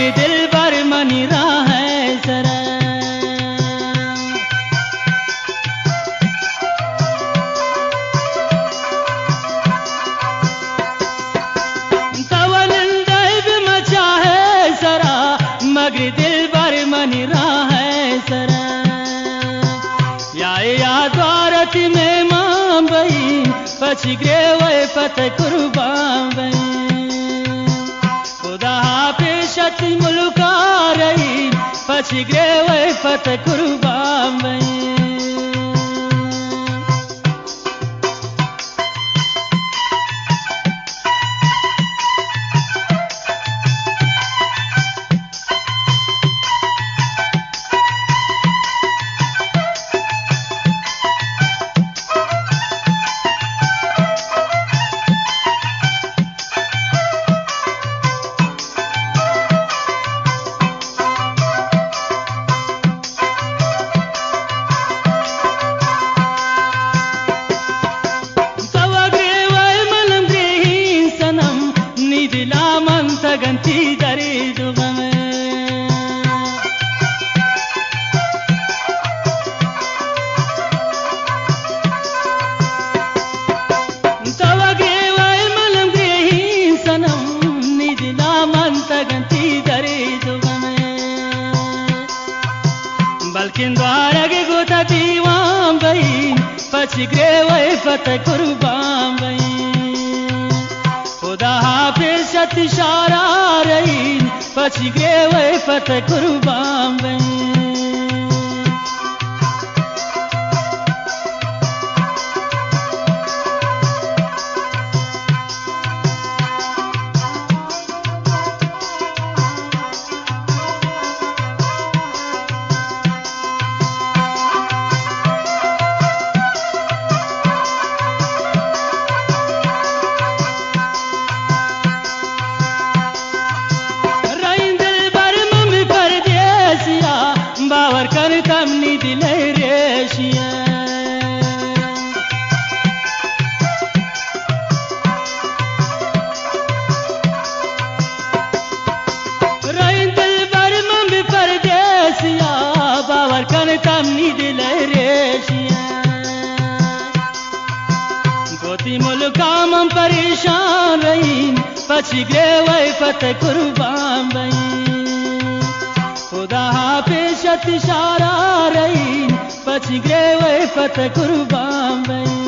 मगर दिल भर मनी रहा है जरा मगर दिल भर मनी रहा है जरा या द्वारत में मां बई पची ग्रेवे पत कुर्बान बई खुदा पेशत मुल्का रही पची ग्रेवे पत कुर्बान बई गंती दरी दुगम तवगे वै मलम ग्रेही सनम निदिला मंत गंती दरी दुगम बल्किन द्वारगे गोता दीवान बई पची ग्रे वै फत कुर्बान बई खुदा पेशत इशारा रही पची ग्रेवे फत कुर्बान बई बावर कर तमनी दिले रेशिया रही दिल भर मम परदेसिया बावर कर तमनी दिले रेशिया गोती मुल्का मम परेशान रही पची ग्रेवे फत कुर्बान बई खुदा पेशत इशारा रही पची ग्रेवे फत कुर्बान बई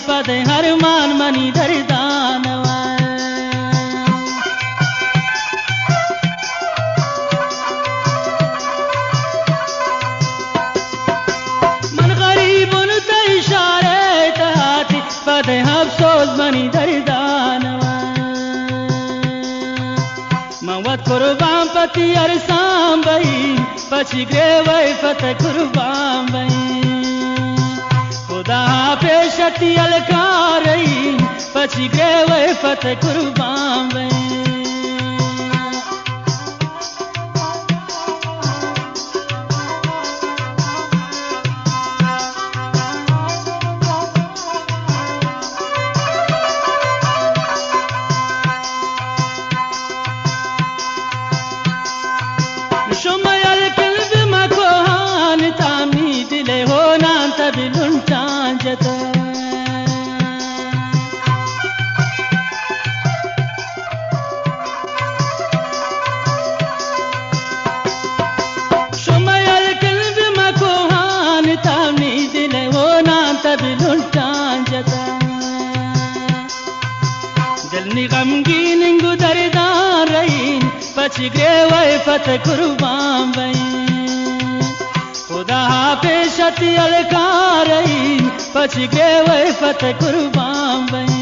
पदे हर मान मनी दरदान मन गरीब उन इशारे तहाती पदे अफसोस मनी दरदान मवत कुर्बान पति अरसाम बई पची ग्रेवे फत कुर्बान बई खुदा पेशती अलकार रही पची ग्रेवे फत कुर्बान बई शुमयल किल्ब मकोहान तामी दिले हो नान तबिलुन टांजता शुमयल किल्ब मकोहान तामी दिले हो नान तबिलुन टांजता दिलनी गमगीन गुदरदान रही पची ग्रेवे फत कुर्बान बई खुदा पेशत अलकार रही पची ग्रेवे फत कुर्बान बई